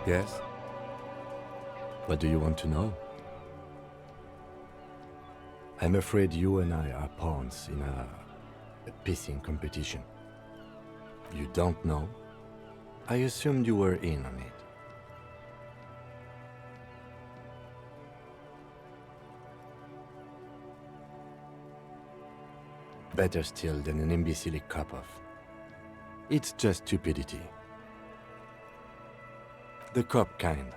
Yes? What do you want to know? I'm afraid you and I are pawns in a pissing competition. You don't know? I assumed you were in on it. Better still than an imbecilic cop-off. It's just stupidity. The cop kind.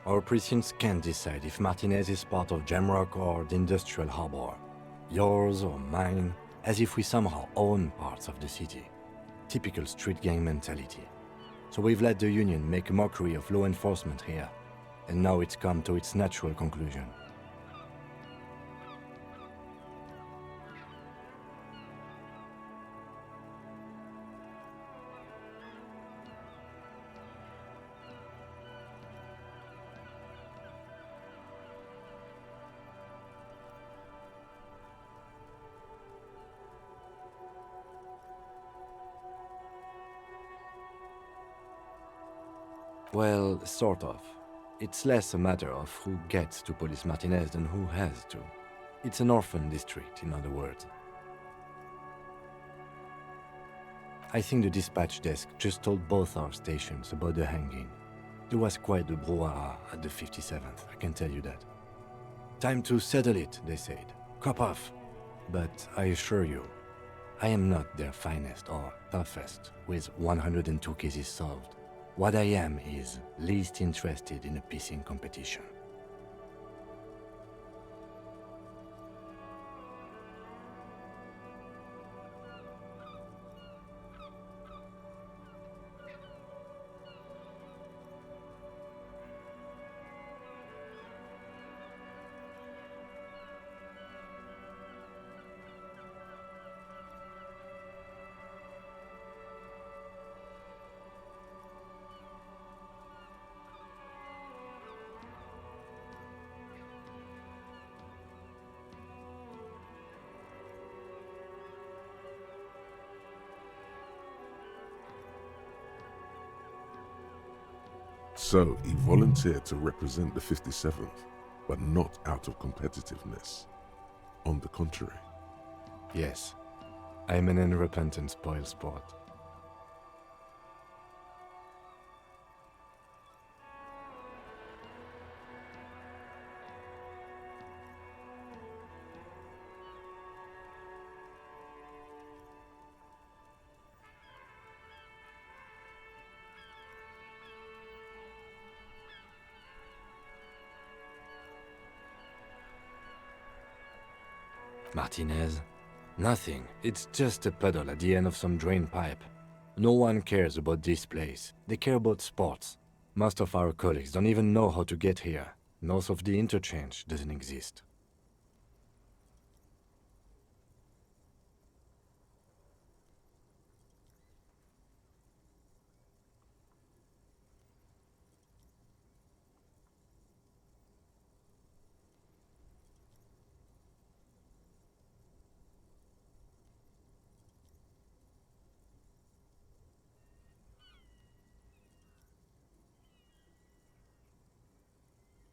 Our precincts can't decide if Martinez is part of Jamrock or the Industrial Harbor. Yours or mine, as if we somehow own parts of the city. Typical street gang mentality. So we've let the Union make a mockery of law enforcement here. And now it's come to its natural conclusion. Well, sort of. It's less a matter of who gets to police Martinez than who has to. It's an orphan district, in other words. I think the dispatch desk just told both our stations about the hanging. There was quite the brouhaha at the 57th, I can tell you that. Time to settle it, they said. Cop off. But I assure you, I am not their finest or toughest, with 102 cases solved. What I am is least interested in a pissing competition. So he volunteered to represent the 57th, but not out of competitiveness. On the contrary. Yes, I'm an unrepentant spoilsport. Martinez? Nothing. It's just a puddle at the end of some drain pipe. No one cares about this place. They care about sports. Most of our colleagues don't even know how to get here. North of the interchange doesn't exist.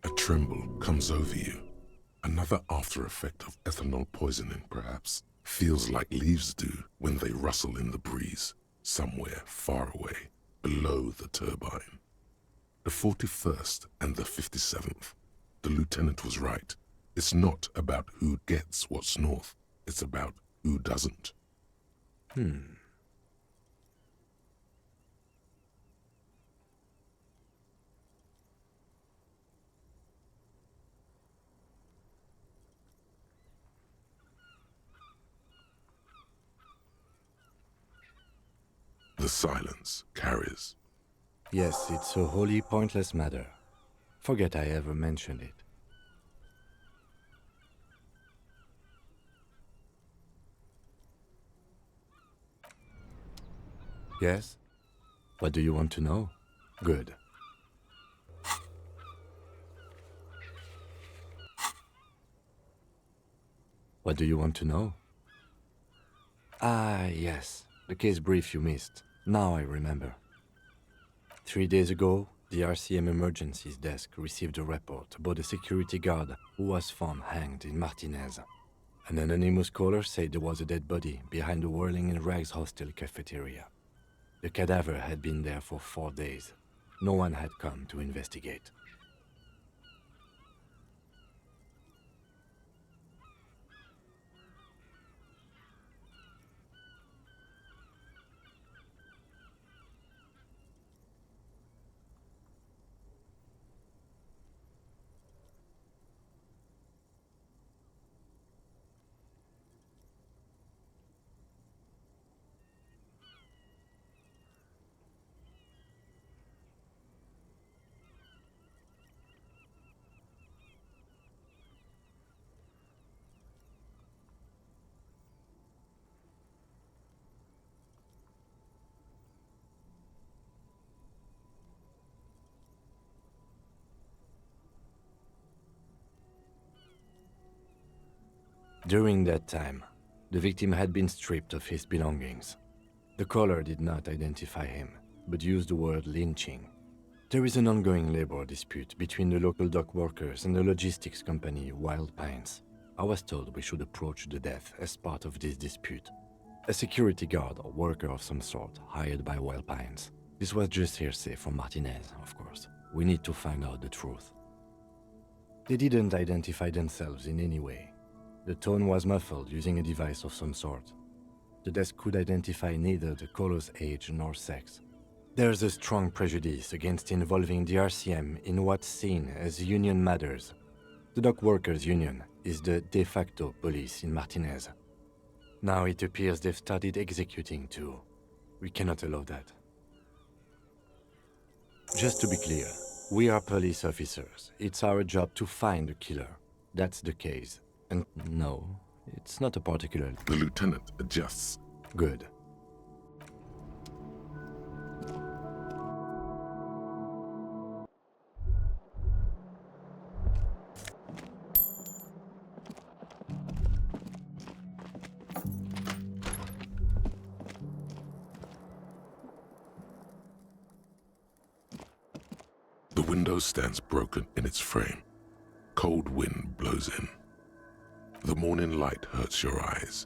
A tremble comes over you. Another after effect of ethanol poisoning, perhaps. Feels like leaves do when they rustle in the breeze, somewhere far away, below the turbine. The 41st and the 57th. The lieutenant was right. It's not about who gets what's north. It's about who doesn't. The silence carries. Yes, it's a wholly pointless matter. Forget I ever mentioned it. Yes? What do you want to know? Good. What do you want to know? Ah, yes. The case brief you missed. Now I remember. 3 days ago, The RCM emergencies desk received a report about a security guard who was found hanged in Martinez. An anonymous caller said there was a dead body behind the Whirling in Rags hostel cafeteria. The cadaver had been there for 4 days. No one had come to investigate. During that time, the victim had been stripped of his belongings. The caller did not identify him, but used the word lynching. There is an ongoing labor dispute between the local dock workers and the logistics company Wild Pines. I was told we should approach the death as part of this dispute. A security guard or worker of some sort hired by Wild Pines. This was just hearsay from Martinez, of course. We need to find out the truth. They didn't identify themselves in any way. The tone was muffled using a device of some sort. The desk could identify neither the caller's age nor sex. There's a strong prejudice against involving the RCM in what's seen as union matters. The dock workers' union is the de facto police in Martinez. Now it appears they've started executing too. We cannot allow that. Just to be clear, we are police officers. It's our job to find the killer. That's the case. And no, it's not a particular... The lieutenant adjusts. Good. The window stands broken in its frame. Cold wind blows in. The morning light hurts your eyes.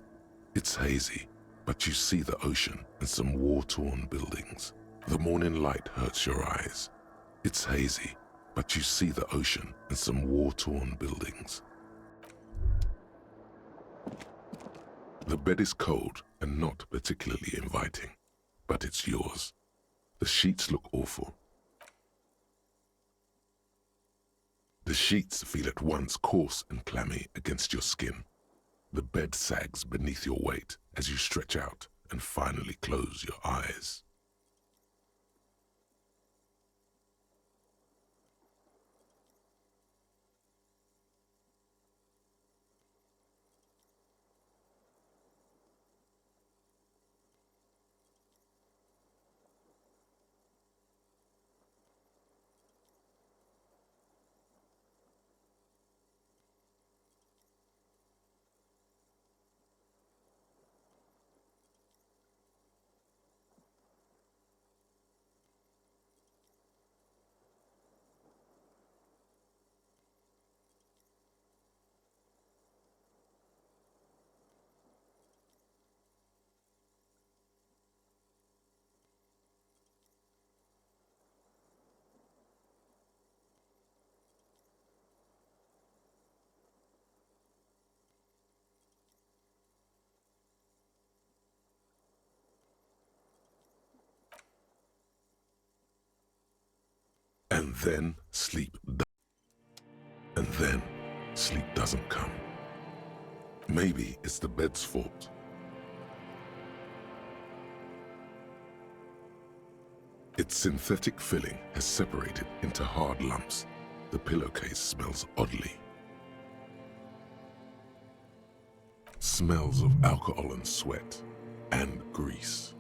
It's hazy, but you see the ocean and some war-torn buildings. The morning light hurts your eyes. It's hazy, but you see the ocean and some war-torn buildings. The bed is cold and not particularly inviting, but it's yours. The sheets look awful. The sheets feel at once coarse and clammy against your skin. The bed sags beneath your weight as you stretch out and finally close your eyes. And then sleep doesn't come. Maybe it's the bed's fault. Its synthetic filling has separated into hard lumps. The pillowcase smells oddly. Smells of alcohol and sweat and grease.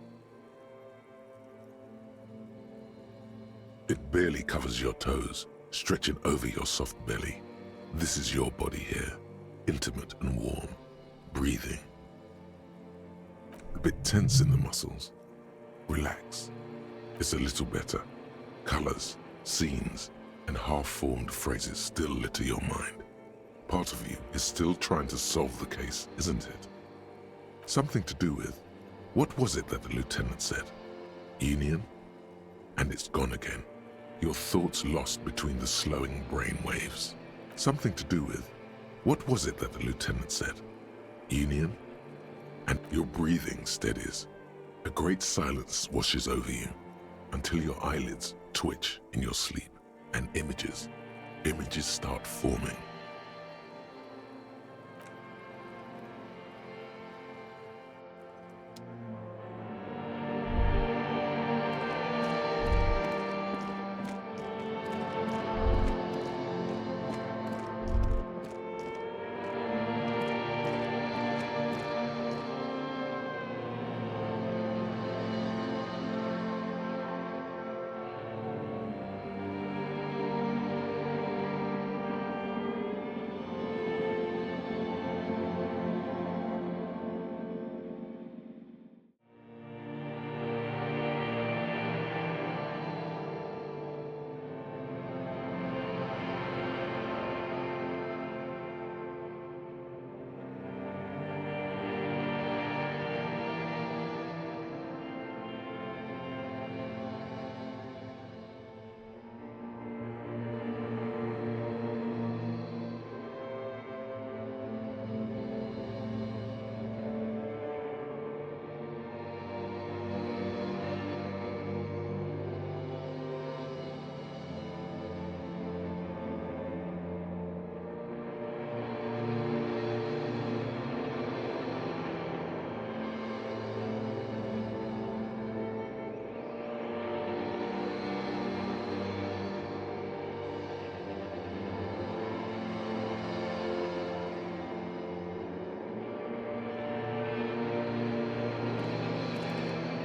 It barely covers your toes, stretching over your soft belly. This is your body here, intimate and warm, breathing. A bit tense in the muscles. Relax. It's a little better. Colors, Scenes and half-formed phrases still litter your mind. Part of you is still trying to solve the case, isn't it? Something to do with, what was it that the lieutenant said? Union? And it's gone again. Your thoughts lost between the slowing brain waves. Something to do with, what was it that the lieutenant said? Union? And your breathing steadies. A great silence washes over you until your eyelids twitch in your sleep and images start forming.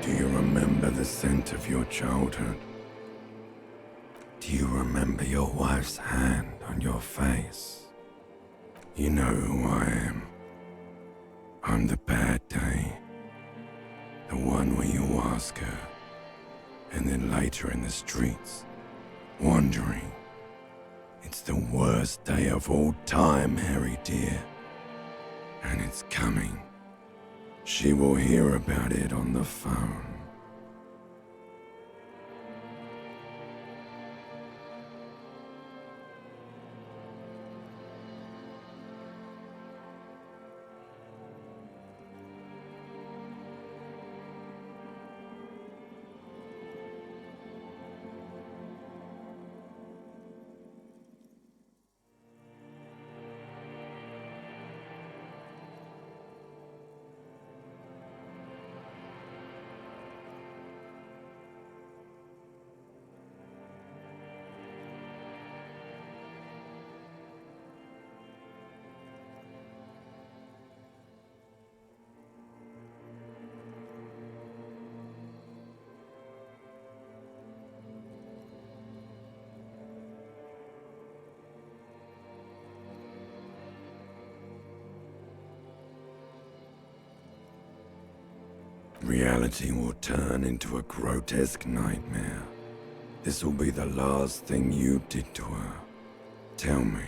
Do you remember the scent of your childhood? Do you remember your wife's hand on your face? You know who I am. I'm the bad day. The one where you ask her, and then later in the streets, wandering. It's the worst day of all time, Harry dear. And it's coming. She will hear about it on the phone. Reality will turn into a grotesque nightmare. This will be the last thing you did to her. Tell me,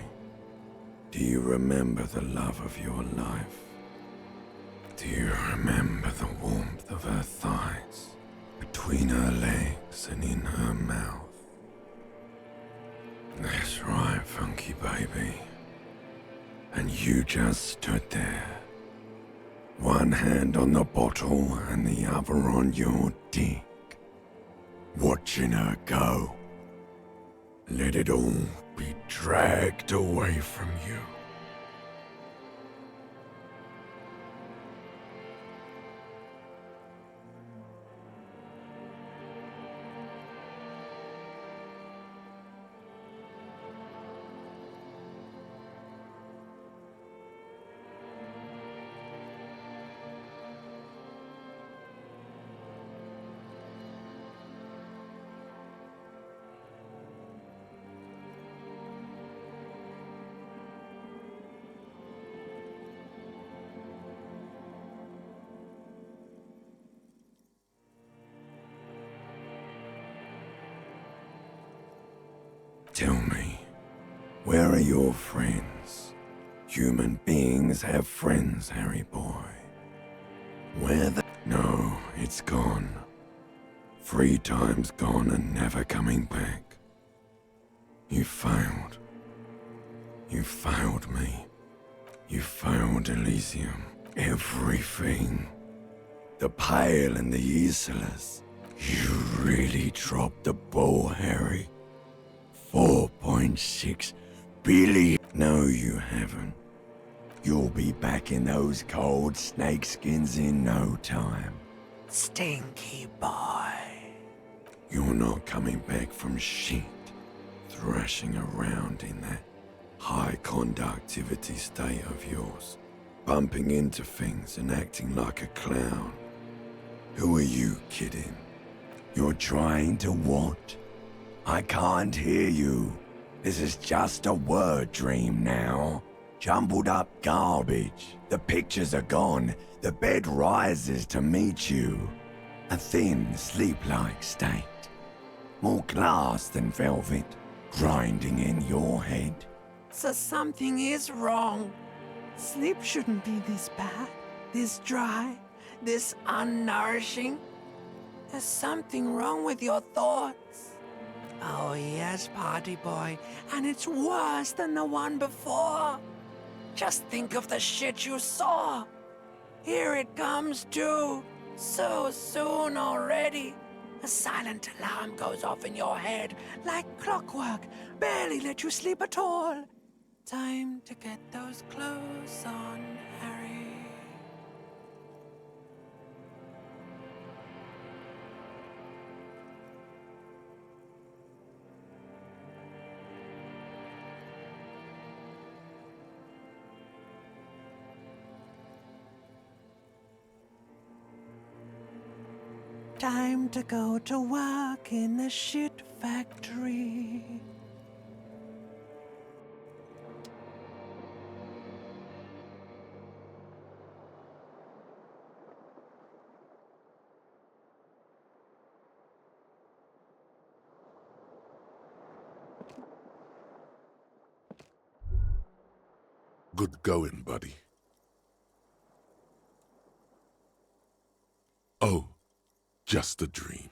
do you remember the love of your life? Do you remember the warmth of her thighs, between her legs and in her mouth? That's right, funky baby. And you just stood there. One hand on the bottle and the other on your dick. Watching her go. Let it all be dragged away from you. Tell me, where are your friends? Human beings have friends, Harry boy. Where the... No, it's gone. 3 times gone and never coming back. You failed. You failed me. You failed Elysium. Everything. The Pale and the useless. You really dropped the ball, Harry. 4.6 billion. No, you haven't. You'll be back in those cold snakeskins in no time. Stinky boy. You're not coming back from shit. Thrashing around in that high conductivity state of yours. Bumping into things and acting like a clown. Who are you kidding? You're trying to what? I can't hear you. This is just a word dream now. Jumbled up garbage. The pictures are gone. The bed rises to meet you. A thin, sleep-like state. More glass than velvet. Grinding in your head. So something is wrong. Sleep shouldn't be this bad, this dry, this unnourishing. There's something wrong with your thoughts. Oh yes, party boy, and it's worse than the one before. Just think of the shit you saw. Here it comes too, so soon already. A silent alarm goes off in your head, like clockwork, barely let you sleep at all. Time to get those clothes on, Harry. Time to go to work in the shit factory. Good going, buddy. Oh, just a dream.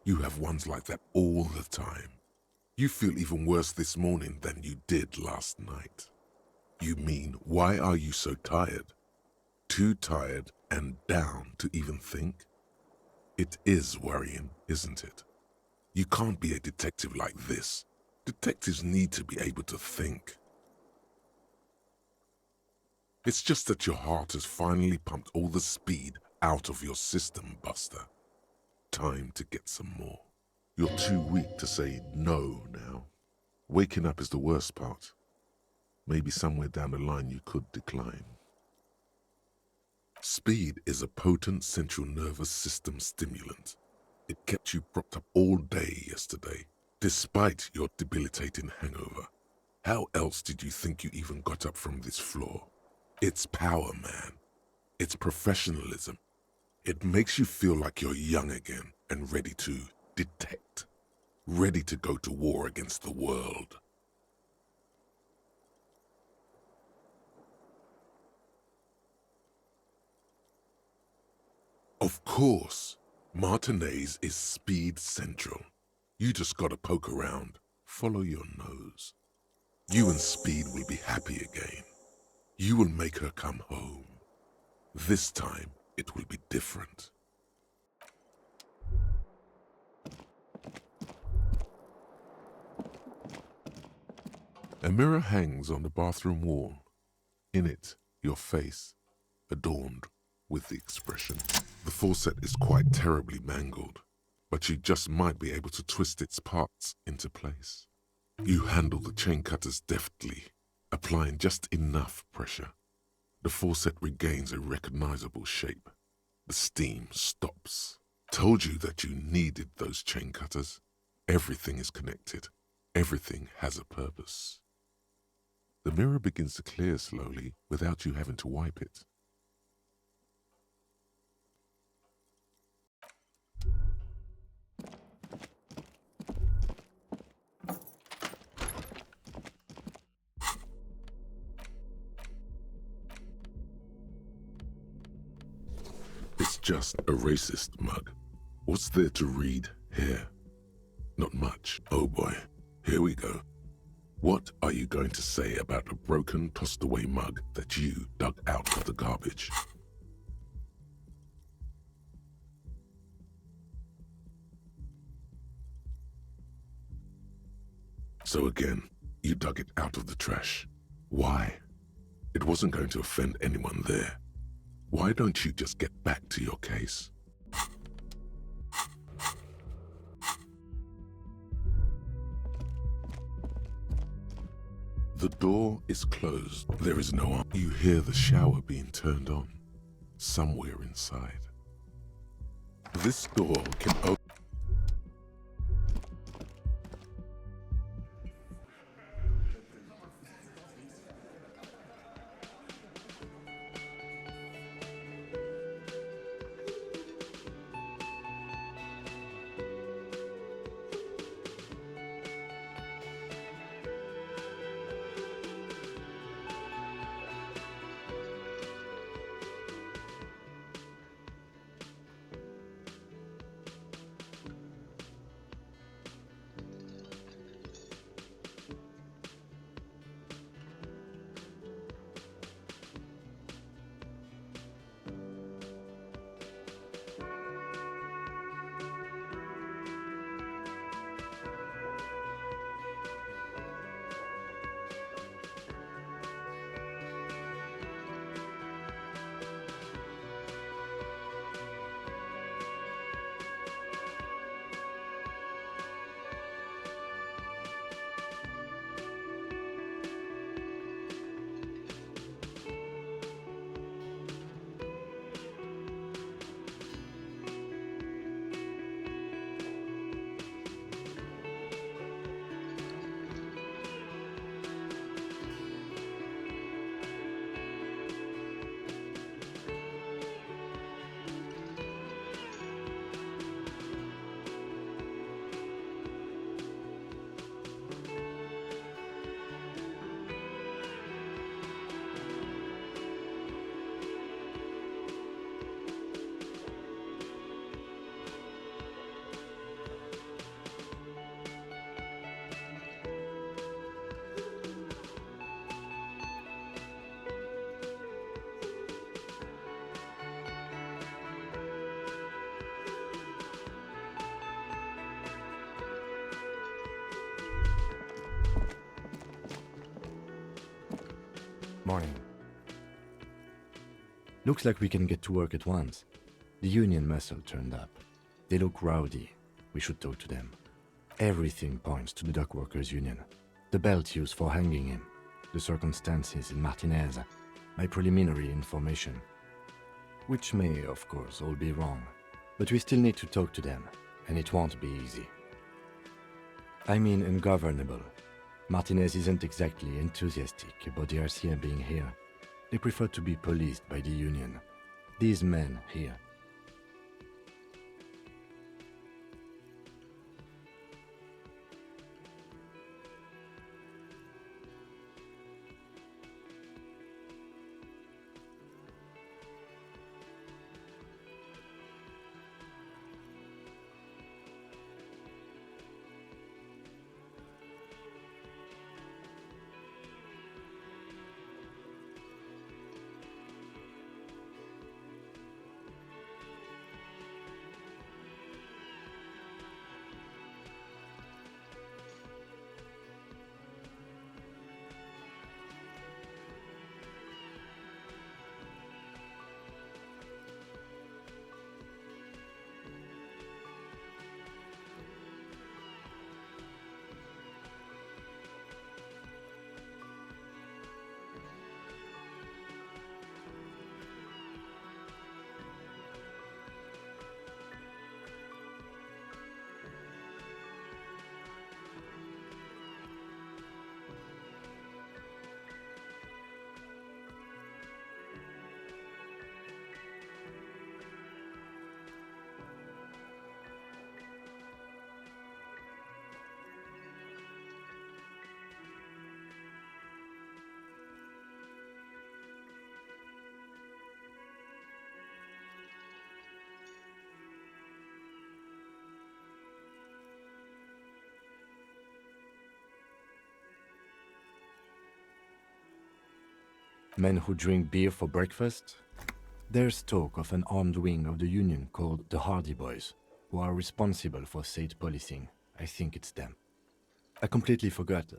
You have ones like that all the time. You feel even worse this morning than you did last night. You mean, why are you so tired? Too tired and down to even think? It is worrying, isn't it? You can't be a detective like this. Detectives need to be able to think. It's just that your heart has finally pumped all the speed out of your system, Buster. Time to get some more. You're too weak to say no now. Waking up is the worst part. Maybe somewhere down the line you could decline. Speed is a potent central nervous system stimulant. It kept you propped up all day yesterday, despite your debilitating hangover. How else did you think you even got up from this floor? It's power, man. It's professionalism. It makes you feel like you're young again and ready to detect. Ready to go to war against the world. Of course, Martinez is speed central. You just gotta poke around, follow your nose. You and Speed will be happy again. You will make her come home. This time, it will be different. A mirror hangs on the bathroom wall. In it, your face, adorned with the expression. The faucet is quite terribly mangled, but you just might be able to twist its parts into place. You handle the chain cutters deftly, applying just enough pressure. The faucet regains a recognizable shape. The steam stops. Told you that you needed those chain cutters. Everything is connected. Everything has a purpose. The mirror begins to clear slowly without you having to wipe it. just a racist mug. What's there to read here? Not much. Oh boy, here we go. What are you going to say about a broken, tossed-away mug that you dug out of the garbage? So again, you dug it out of the trash. Why? It wasn't going to offend anyone there. Why don't you just get back to your case? The door is closed. There is no one. You hear the shower being turned on somewhere inside. This door can open. Morning. Looks like we can get to work at once. The union muscle turned up. They look rowdy. We should talk to them. Everything points to the dock workers' union. The belt used for hanging him. The circumstances in Martinez. My preliminary information. Which may, of course, all be wrong. But we still need to talk to them, and it won't be easy. I mean ungovernable. Martinez isn't exactly enthusiastic about the RCM being here. They prefer to be policed by the union. These men here. Men who drink beer for breakfast? There's talk of an armed wing of the Union called the Hardy Boys, who are responsible for state policing. I think it's them. I completely forgot.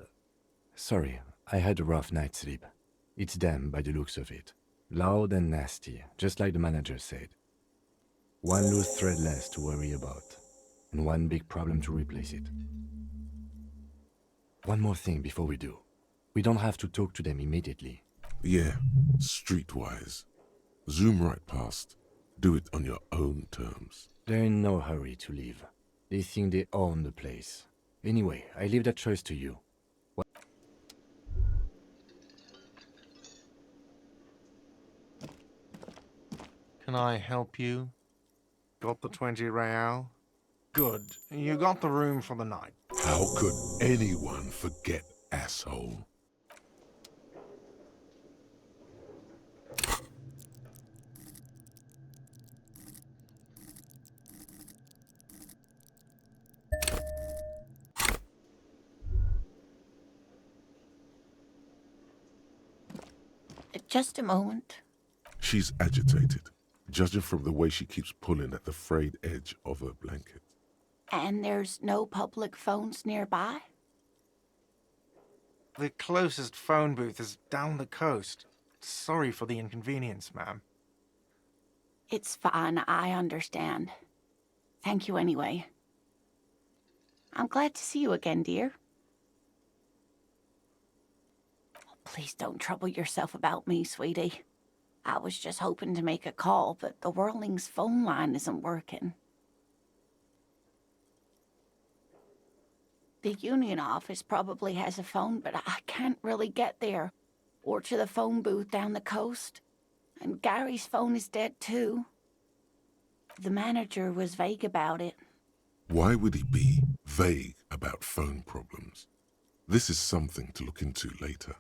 Sorry, I had a rough night's sleep. It's them by the looks of it. Loud and nasty, just like the manager said. One loose thread less to worry about, and one big problem to replace it. One more thing before we do. We don't have to talk to them immediately. Yeah, streetwise. Zoom right past. Do it on your own terms. They're in no hurry to leave. They think they own the place. Anyway, I leave that choice to you. Can I help you? Got the 20 real? Good. You got the room for the night. How could anyone forget, asshole? Just a moment. She's agitated, judging from the way she keeps pulling at the frayed edge of her blanket. And there's no public phones nearby? The closest phone booth is down the coast. Sorry for the inconvenience, ma'am. It's fine, I understand. Thank you anyway. I'm glad to see you again, dear. Oh, please don't trouble yourself about me, sweetie. I was just hoping to make a call, but the Whirling's phone line isn't working. The union office probably has a phone, but I can't really get there, or to the phone booth down the coast. And Gary's phone is dead too. The manager was vague about it. Why would he be vague about phone problems? This is something to look into later.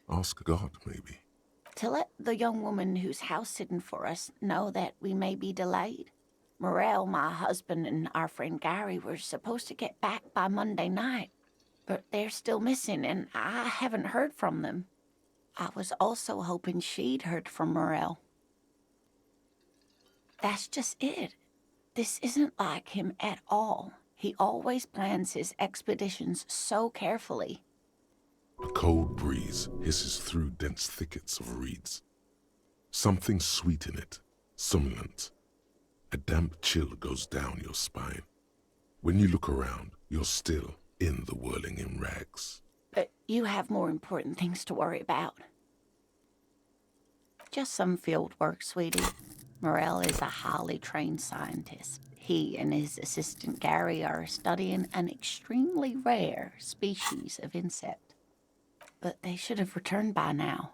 Ask God, maybe. To let the young woman who's house-sitting for us know that we may be delayed. Morel, my husband, and our friend Gary were supposed to get back by Monday night, but they're still missing, and I haven't heard from them. I was also hoping she'd heard from Morel. That's just it. This isn't like him at all. He always plans his expeditions so carefully. A cold breeze hisses through dense thickets of reeds. Something sweet in it, somnolent. A damp chill goes down your spine. When you look around, you're still in the whirling in rags. But you have more important things to worry about. Just some field work, sweetie. Morel is a highly trained scientist. He and his assistant Gary are studying an extremely rare species of insect. But they should have returned by now.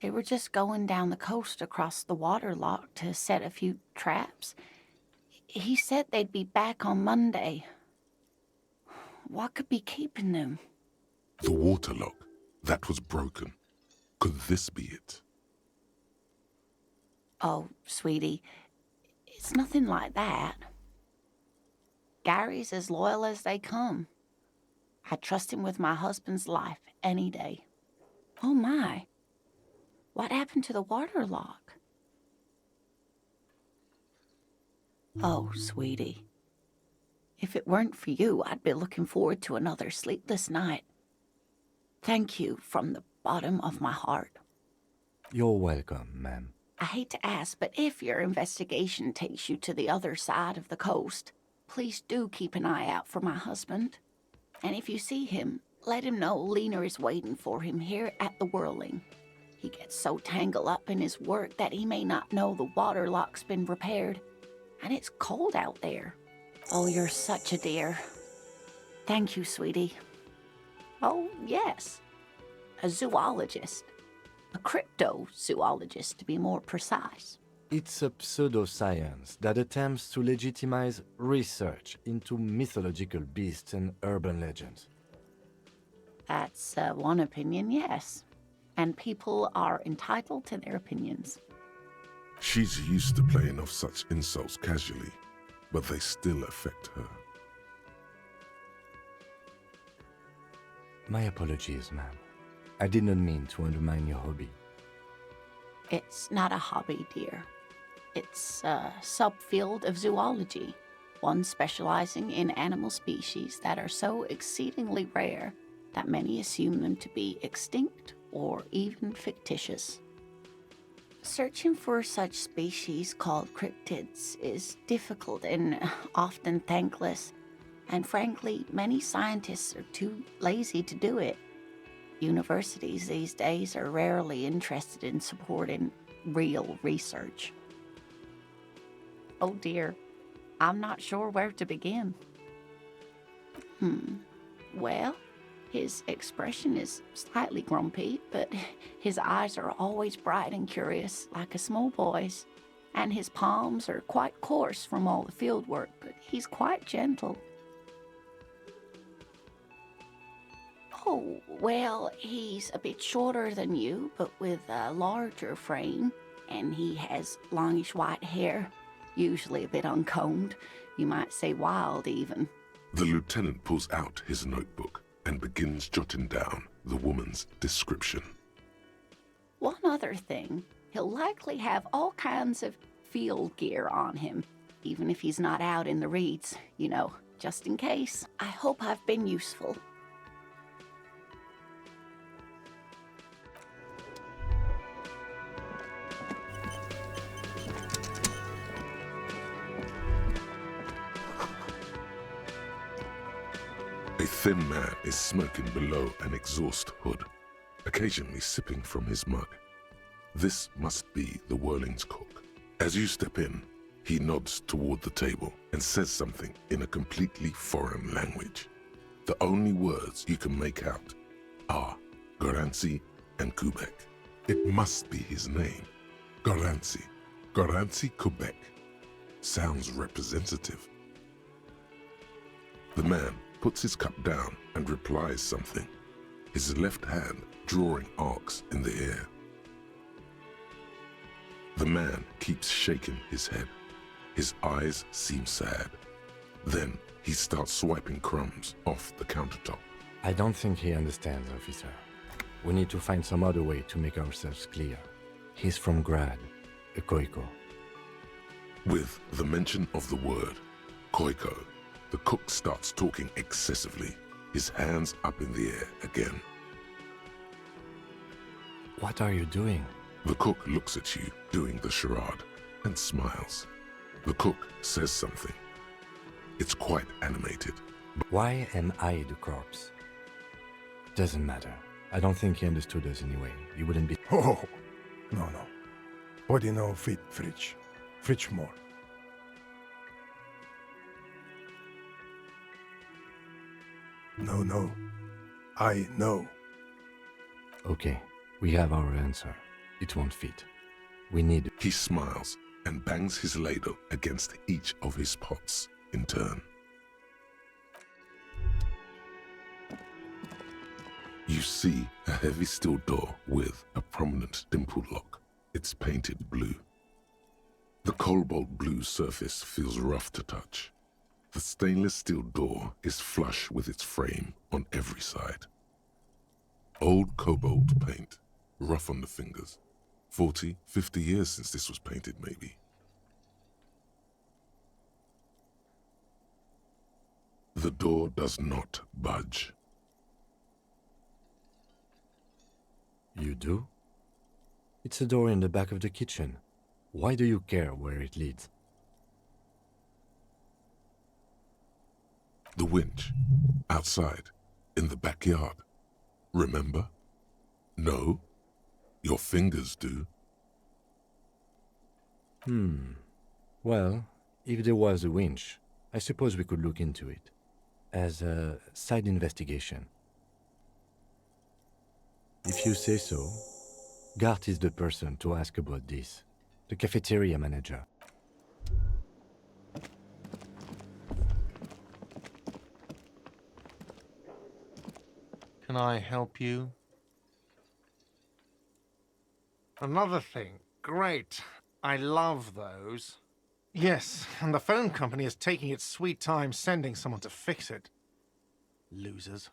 They were just going down the coast across the waterlock to set a few traps. He said they'd be back on Monday. What could be keeping them? The waterlock, that was broken. Could this be it? Oh, sweetie, it's nothing like that. Gary's as loyal as they come. I trust him with my husband's life any day. Oh my, what happened to the waterlock? Oh, sweetie, if it weren't for you, I'd be looking forward to another sleepless night. Thank you from the bottom of my heart. You're welcome, ma'am. I hate to ask, but if your investigation takes you to the other side of the coast, please do keep an eye out for my husband. And if you see him, let him know Lena is waiting for him here at the Whirling. He gets so tangled up in his work that he may not know the waterlock's been repaired, and it's cold out there. Oh, you're such a dear. Thank you, sweetie. Oh, yes, a zoologist. A cryptozoologist, to be more precise. It's a pseudoscience that attempts to legitimize research into mythological beasts and urban legends. That's one opinion, yes. And people are entitled to their opinions. She's used to playing off such insults casually, but they still affect her. My apologies, ma'am. I did not mean to undermine your hobby. It's not a hobby, dear. It's a subfield of zoology, one specializing in animal species that are so exceedingly rare that many assume them to be extinct or even fictitious. Searching for such species called cryptids is difficult and often thankless, and frankly, many scientists are too lazy to do it. Universities these days are rarely interested in supporting real research. Oh dear, I'm not sure where to begin. Well, his expression is slightly grumpy, but his eyes are always bright and curious, like a small boy's. And his palms are quite coarse from all the field work, but he's quite gentle. Oh, well, he's a bit shorter than you, but with a larger frame, and he has longish white hair, usually a bit uncombed. You might say wild, even. The lieutenant pulls out his notebook and begins jotting down the woman's description. One other thing, he'll likely have all kinds of field gear on him, even if he's not out in the reeds, you know, just in case. I hope I've been useful. A thin man is smoking below an exhaust hood, occasionally sipping from his mug. This must be the Whirling's cook. As you step in, he nods toward the table and says something in a completely foreign language. The only words you can make out are Garancy and Quebec. It must be his name. Garancy. Garancy Quebec. Sounds representative. The man puts his cup down and replies something, his left hand drawing arcs in the air. The man keeps shaking his head. His eyes seem sad. Then he starts swiping crumbs off the countertop. I don't think he understands, officer. We need to find some other way to make ourselves clear. He's from Grad, a Koiko. With the mention of the word Koiko, the cook starts talking excessively, his hands up in the air again. What are you doing? The cook looks at you doing the charade and smiles. The cook says something. It's quite animated. Why am I the corpse? Doesn't matter. I don't think he understood us anyway. He wouldn't be... Oh, no. What do you know, Fritz? Fritz more. No. I know. Okay, we have our answer. It won't fit. We need... He smiles and bangs his ladle against each of his pots in turn. You see a heavy steel door with a prominent dimpled lock. It's painted blue. The cobalt blue surface feels rough to touch. The stainless steel door is flush with its frame on every side. Old cobalt paint, rough on the fingers. 40, 50 years since this was painted, maybe. The door does not budge. You do? It's a door in the back of the kitchen. Why do you care where it leads? The winch, outside, in the backyard. Remember? No? Your fingers do. Well, if there was a winch, I suppose we could look into it. As a side investigation. If you say so, Gart is the person to ask about this. The cafeteria manager. Can I help you? Another thing. Great. I love those. Yes, and the phone company is taking its sweet time sending someone to fix it. Losers.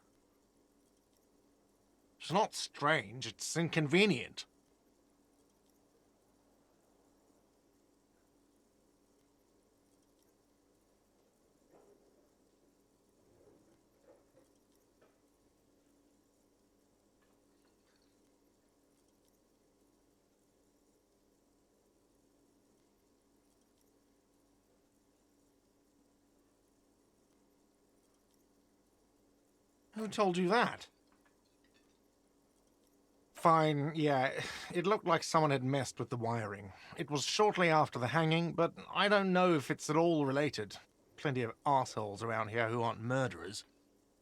It's not strange, it's inconvenient. Who told you that? Fine, yeah, it looked like someone had messed with the wiring. It was shortly after the hanging, but I don't know if it's at all related. Plenty of arseholes around here who aren't murderers.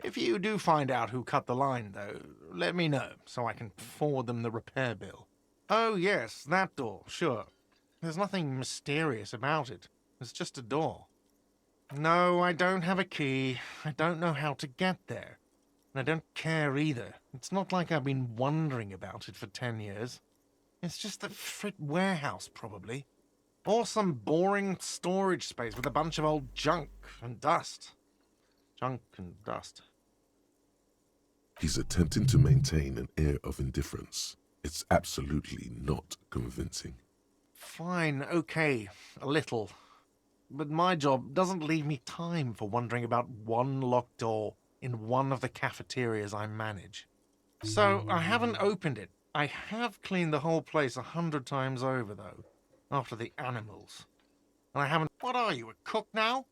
If you do find out who cut the line, though, let me know, so I can forward them the repair bill. Oh, yes, that door, sure. There's nothing mysterious about it. It's just a door. No, I don't have a key. I don't know how to get there. And I don't care either. It's not like I've been wondering about it for 10 years. It's just a frit warehouse, probably. Or some boring storage space with a bunch of old junk and dust. Junk and dust. He's attempting to maintain an air of indifference. It's absolutely not convincing. Fine, okay, a little. But my job doesn't leave me time for wondering about one locked door in one of the cafeterias I manage. So I haven't opened it. I have cleaned the whole place 100 times over, though, after the animals. And I haven't... What are you, a cook now?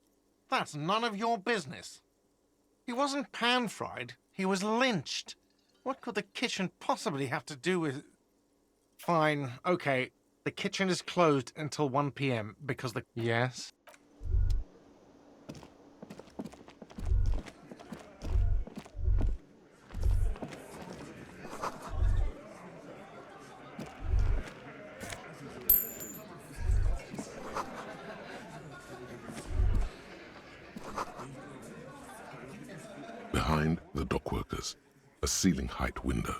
That's none of your business. He wasn't pan-fried, he was lynched. What could the kitchen possibly have to do with... Fine, okay. The kitchen is closed until 1 p.m. because the... Yes? Behind the dockworkers, a ceiling-height window.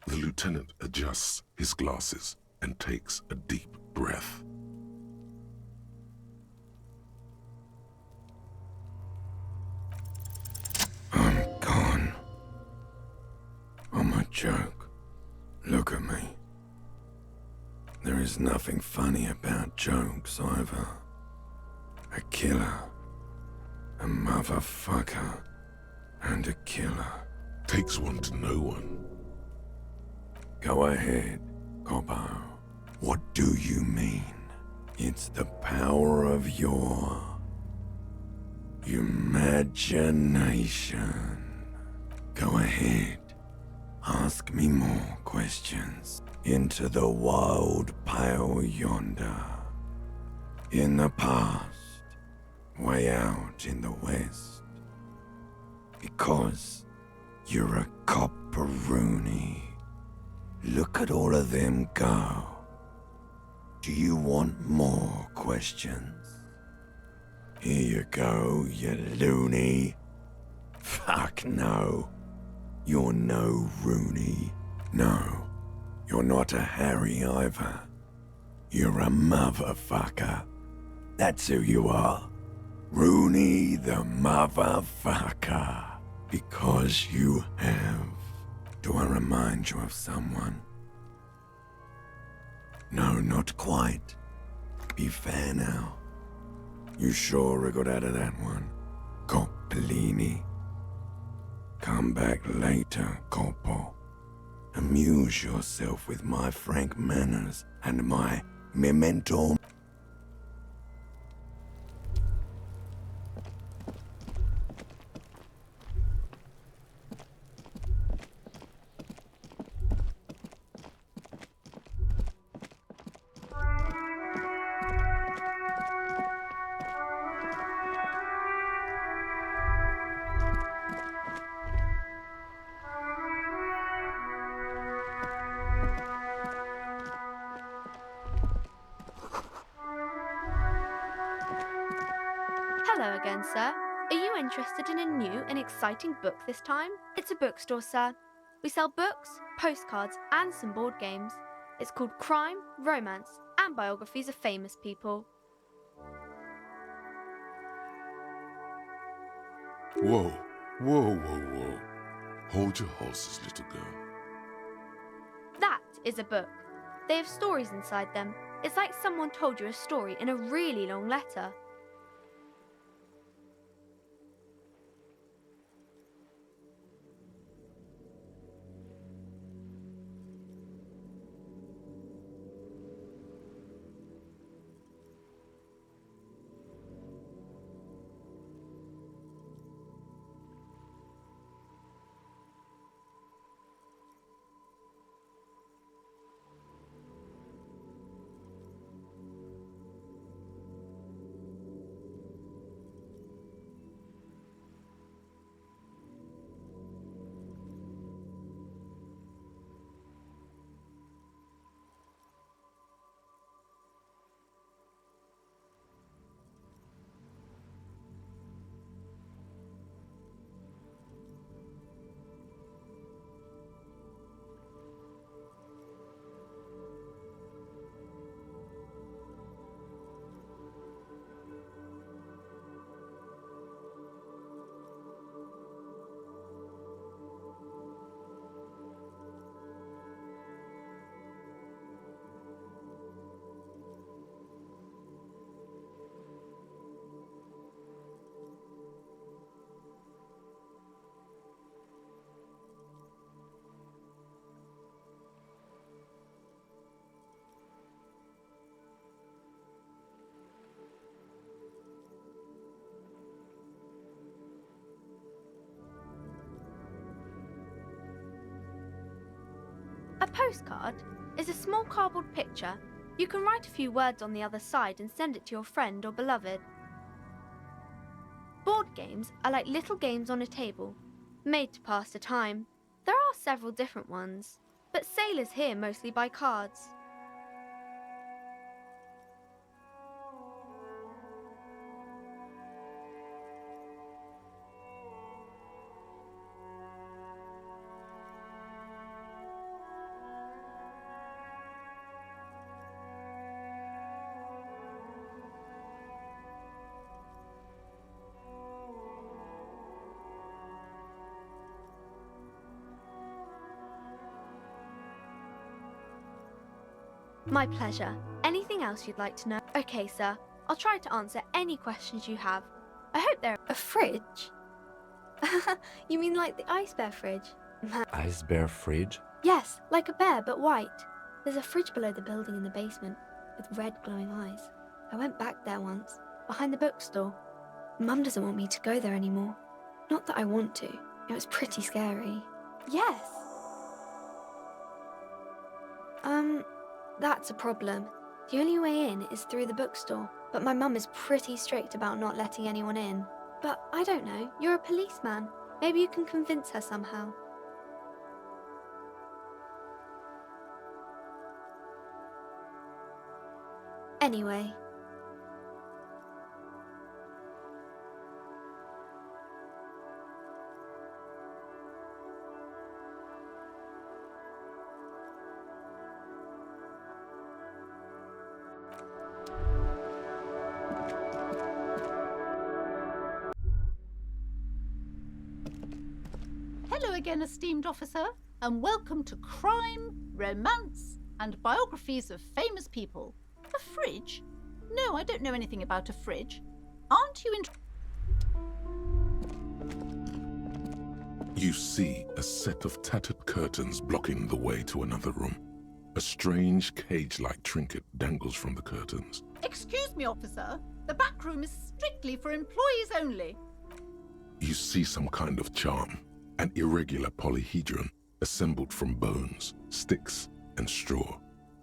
The lieutenant adjusts his glasses and takes a deep breath. I'm gone. I'm a joke. Look at me. There is nothing funny about jokes either. A killer, a motherfucker, and a killer. Takes one to know one. Go ahead, Coppo. What do you mean? It's the power of your imagination. Go ahead. Ask me more questions. Into the wild pale yonder. In the past. Way out in the west. Because you're a copperoony. Look at all of them go. Do you want more questions? Here you go, you loony. Fuck no. You're no Rooney. No, you're not a Harry either. You're a motherfucker. That's who you are. Rooney the motherfucker. Because you have. Do I remind you of someone? No, not quite. Be fair now. You sure got out of that one, Coppolini. Come back later, Coppo. Amuse yourself with my frank manners and my memento. Hello again, sir. Are you interested in a new and exciting book this time? It's a bookstore, sir. We sell books, postcards, and some board games. It's called Crime, Romance, and Biographies of Famous People. Whoa, whoa, whoa, whoa. Hold your horses, little girl. That is a book. They have stories inside them. It's like someone told you a story in a really long letter. A postcard is a small cardboard picture. You can write a few words on the other side and send it to your friend or beloved. Board games are like little games on a table, made to pass the time. There are several different ones, but sailors here mostly buy cards. My pleasure. Anything else you'd like to know? Okay, sir. I'll try to answer any questions you have. I hope they're... A fridge? You mean like the ice bear fridge? Ice bear fridge? Yes, like a bear but white. There's a fridge below the building in the basement with red glowing eyes. I went back there once, behind the bookstore. Mum doesn't want me to go there anymore. Not that I want to. It was pretty scary. Yes. That's a problem. The only way in is through the bookstore, but my mum is pretty strict about not letting anyone in. But I don't know, you're a policeman. Maybe you can convince her somehow. Anyway. Hello again, esteemed officer, and welcome to Crime, Romance, and Biographies of Famous People. A fridge? No, I don't know anything about a fridge. Aren't you You see a set of tattered curtains blocking the way to another room. A strange cage-like trinket dangles from the curtains. Excuse me, officer. The back room is strictly for employees only. You see some kind of charm, an irregular polyhedron assembled from bones, sticks, and straw.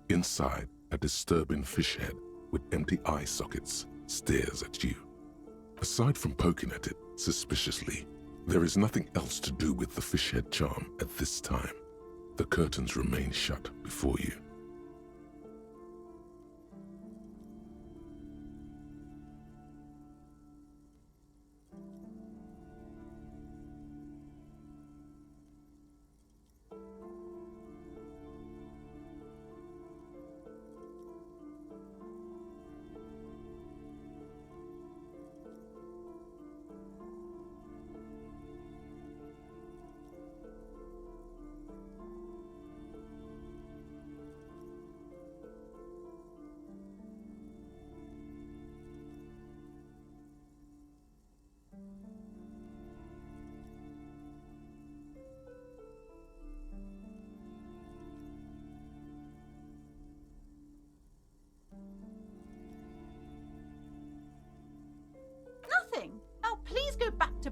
Inside, a disturbing fish head with empty eye sockets stares at you. Aside from poking at it suspiciously, there is nothing else to do with the fish head charm at this time. The curtains remain shut before you.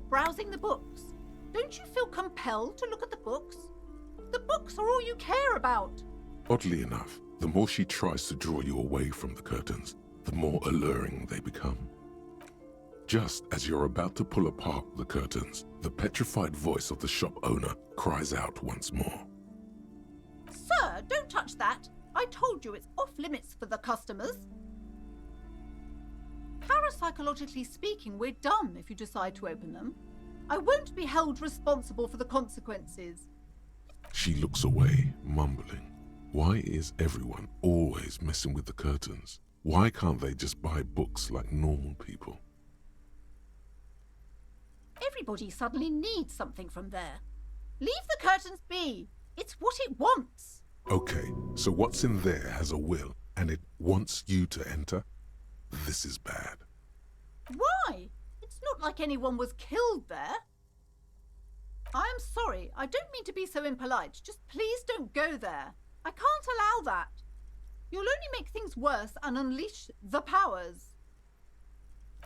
browsing the books. Don't you feel compelled to look at the books? The books are all you care about. Oddly enough, the more she tries to draw you away from the curtains, the more alluring they become. Just as you're about to pull apart the curtains, the petrified voice of the shop owner cries out once more. Sir, don't touch that. I told you it's off limits for the customers. Parapsychologically speaking, we're done if you decide to open them. I won't be held responsible for the consequences. She looks away, mumbling. Why is everyone always messing with the curtains? Why can't they just buy books like normal people? Everybody suddenly needs something from there. Leave the curtains be. It's what it wants. Okay, so what's in there has a will, and it wants you to enter? This is bad. Why? It's not like anyone was killed there. I am sorry, I don't mean to be so impolite. Just please don't go there. I can't allow that. You'll only make things worse and unleash the powers.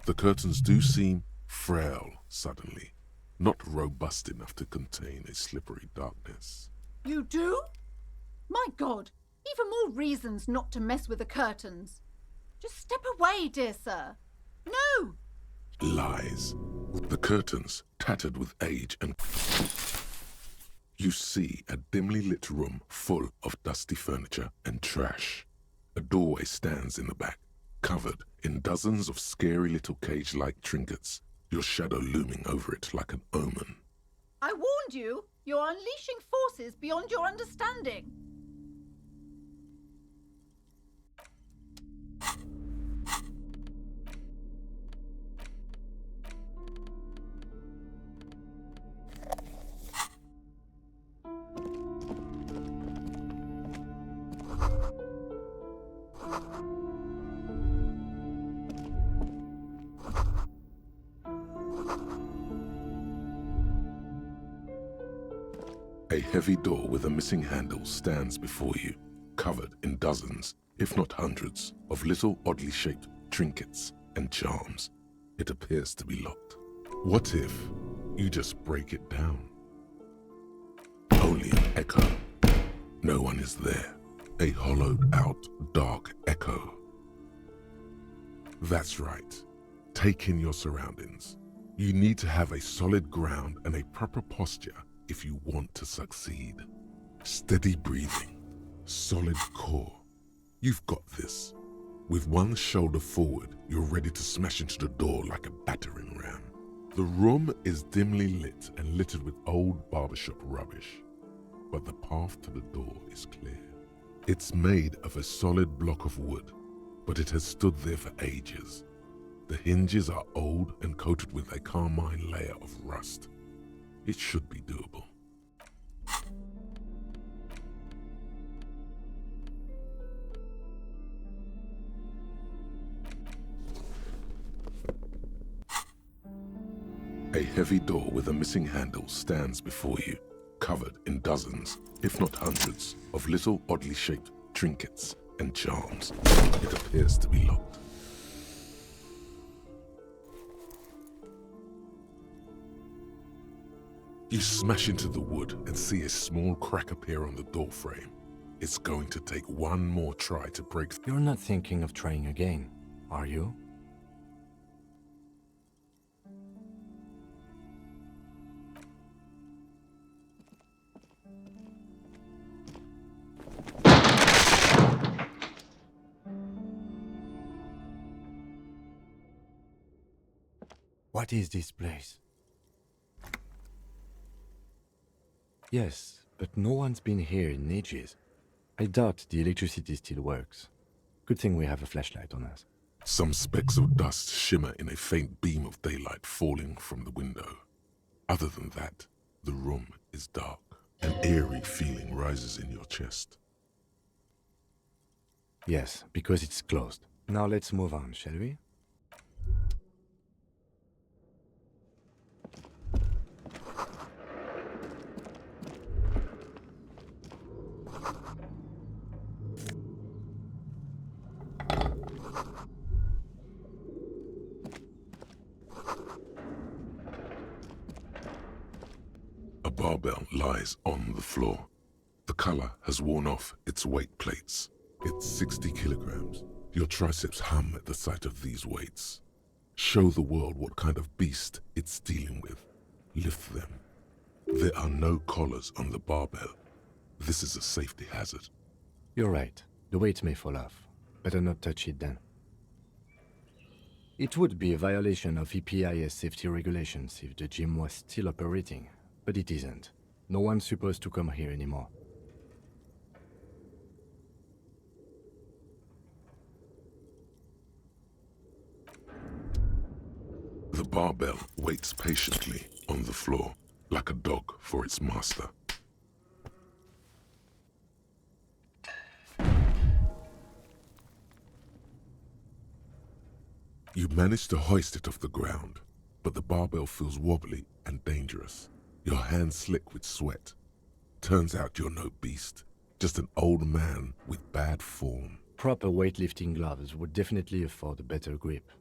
The curtains do seem frail suddenly, not robust enough to contain a slippery darkness. You do? My God, even more reasons not to mess with the curtains. Just step away, dear sir. No! Lies. The curtains, tattered with age and... You see a dimly lit room full of dusty furniture and trash. A doorway stands in the back, covered in dozens of scary little cage-like trinkets, your shadow looming over it like an omen. I warned you, you're unleashing forces beyond your understanding. A heavy door with a missing handle stands before you, covered in dozens, if not hundreds, of little oddly shaped trinkets and charms. It appears to be locked. What if you just break it down? Only an echo. No one is there. A hollowed-out, dark echo. That's right. Take in your surroundings. You need to have a solid ground and a proper posture if you want to succeed. Steady breathing, solid core. You've got this. With one shoulder forward, you're ready to smash into the door like a battering ram. The room is dimly lit and littered with old barbershop rubbish, but the path to the door is clear. It's made of a solid block of wood, but it has stood there for ages. The hinges are old and coated with a carmine layer of rust. It should be doable. A heavy door with a missing handle stands before you, covered in dozens, if not hundreds, of little oddly shaped trinkets and charms. It appears to be locked. You smash into the wood and see a small crack appear on the door frame. It's going to take one more try to break through. You're not thinking of trying again, are you? What is this place? Yes, but no one's been here in ages. I doubt the electricity still works. Good thing we have a flashlight on us. Some specks of dust shimmer in a faint beam of daylight falling from the window. Other than that, the room is dark. An eerie feeling rises in your chest. Yes, because it's closed. Now let's move on, shall we? barbell lies on the floor. The color has worn off its weight plates. It's 60 kilograms. Your triceps hum at the sight of these weights. Show the world what kind of beast it's dealing with. Lift them. There are no collars on the barbell. This is a safety hazard. You're right. The weight may fall off. Better not touch it then. It would be a violation of EPIS safety regulations if the gym was still operating, but it isn't. No one's supposed to come here anymore. The barbell waits patiently on the floor, like a dog for its master. You manage to hoist it off the ground, but the barbell feels wobbly and dangerous. Your hands slick with sweat. Turns out you're no beast, just an old man with bad form. Proper weightlifting gloves would definitely afford a better grip.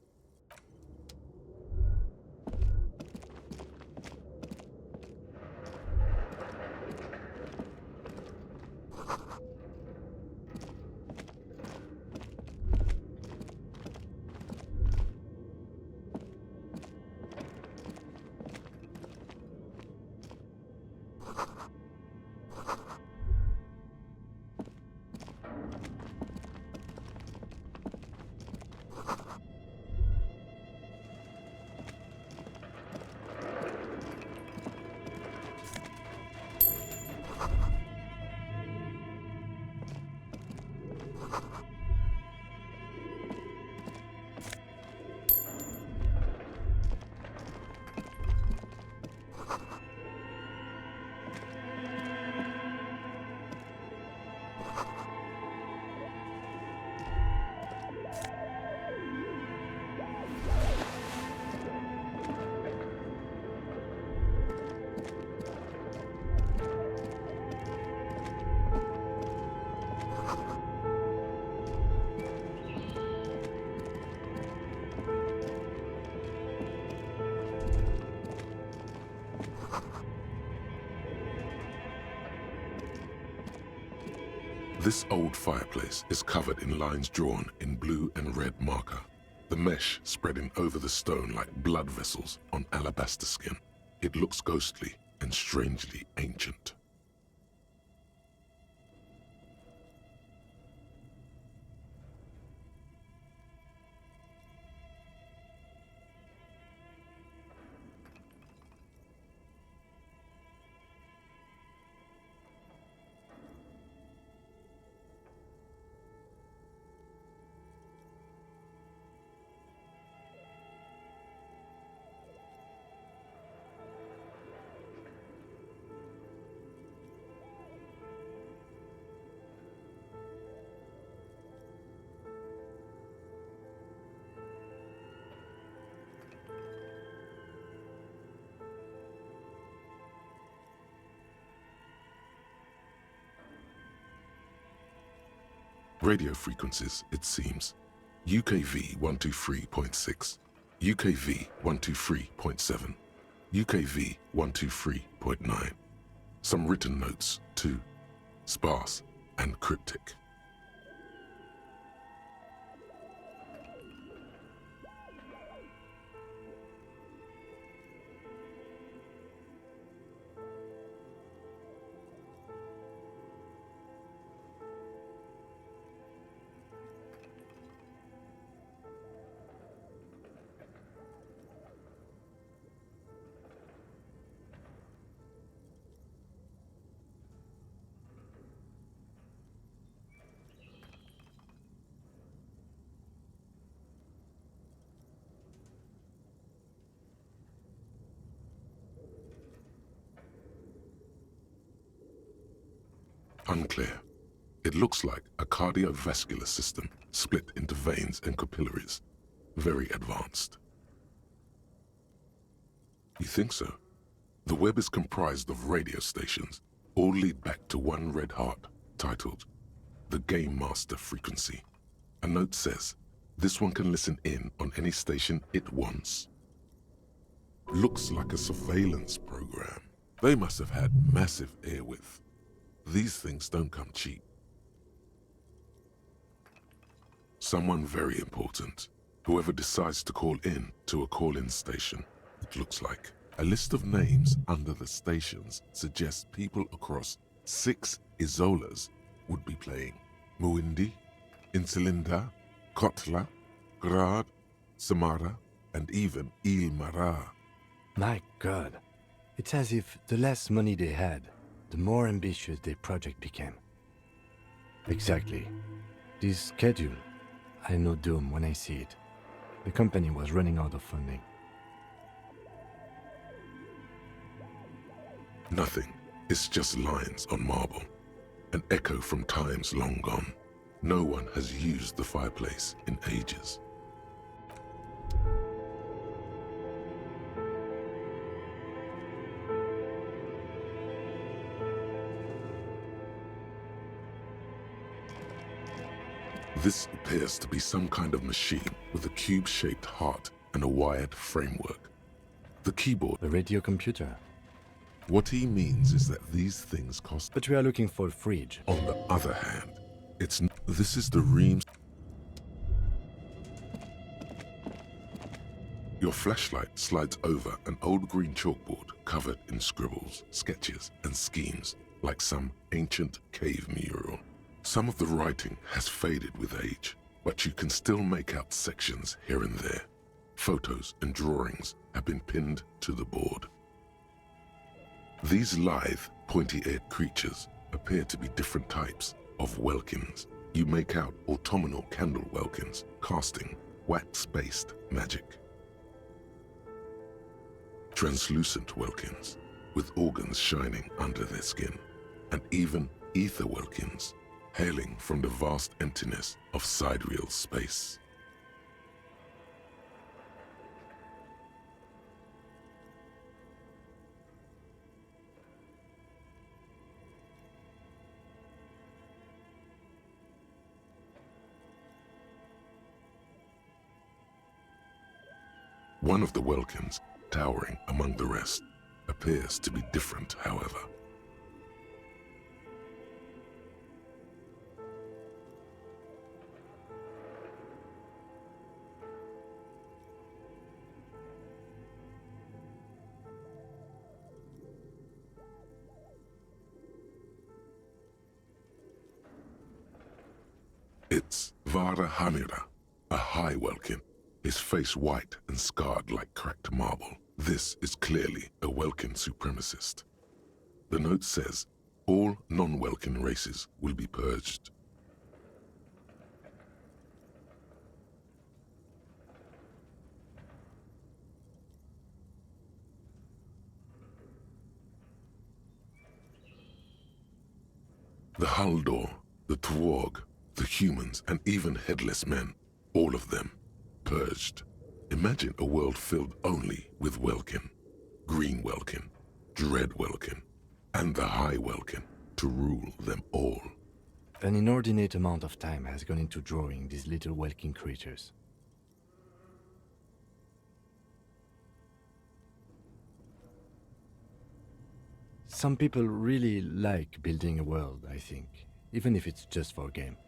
This old fireplace is covered in lines drawn in blue and red marker, the mesh spreading over the stone like blood vessels on alabaster skin. It looks ghostly and strangely ancient. Radio frequencies, it seems. UKV 123.6, UKV 123.7, UKV 123.9. Some written notes, too. Sparse and cryptic. Unclear. It looks like a cardiovascular system split into veins and capillaries. Very advanced. You think so? The web is comprised of radio stations, all lead back to one red heart, titled the Game Master Frequency. A note says, this one can listen in on any station it wants. Looks like a surveillance program. They must have had massive air width. These things don't come cheap. Someone very important. Whoever decides to call in to a call-in station, it looks like. A list of names under the stations suggests people across 6 Isolas would be playing. Muindi, Insulinda, Kotla, Grad, Samara, and even Ilmara. My God. It's as if the less money they had, the more ambitious their project became. Exactly. This schedule, I know doom when I see it. The company was running out of funding. Nothing. It's just lines on marble. An echo from times long gone. No one has used the fireplace in ages. This appears to be some kind of machine with a cube-shaped heart and a wired framework. The keyboard. The radio computer. What he means is that these things cost. But we are looking for a fridge. On the other hand, this is the Reams. Your flashlight slides over an old green chalkboard covered in scribbles, sketches, and schemes, like some ancient cave mural. Some of the writing has faded with age, but you can still make out sections here and there. Photos and drawings have been pinned to the board. These lithe, pointy-eared creatures appear to be different types of welkins. You make out autumnal candle welkins, casting wax-based magic. Translucent welkins, with organs shining under their skin, and even ether welkins, hailing from the vast emptiness of sidereal space. One of the welkins, towering among the rest, appears to be different, however. It's Vara Hamira, a high welkin, his face white and scarred like cracked marble. This is clearly a Welkin supremacist. The note says, all non-Welkin races will be purged. The Haldor, the Twarg, the humans, and even headless men, all of them, purged. Imagine a world filled only with Welkin, Green Welkin, Dread Welkin, and the High Welkin to rule them all. An inordinate amount of time has gone into drawing these little Welkin creatures. Some people really like building a world, I think, even if it's just for a game.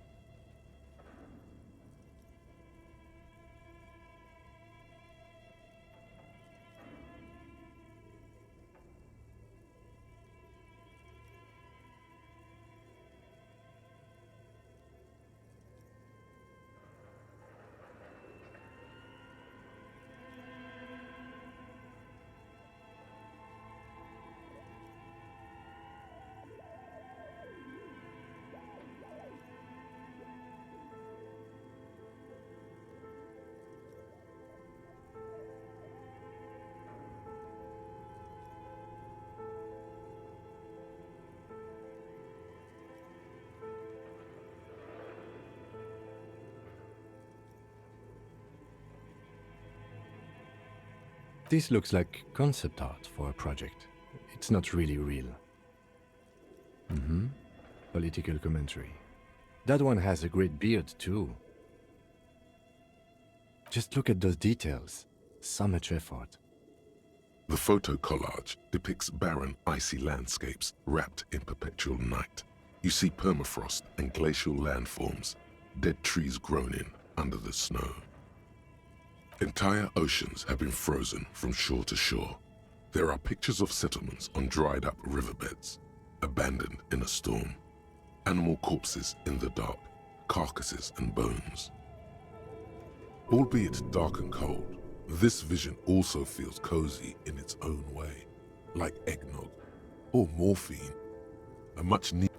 This looks like concept art for a project. It's not really real. Political commentary. That one has a great beard too. Just look at those details. So much effort. The photo collage depicts barren, icy landscapes wrapped in perpetual night. You see permafrost and glacial landforms, dead trees grown in under the snow. Entire oceans have been frozen from shore to shore. There are pictures of settlements on dried-up riverbeds, abandoned in a storm. Animal corpses in the dark, carcasses and bones. Albeit dark and cold, this vision also feels cozy in its own way, like eggnog or morphine, a much needed.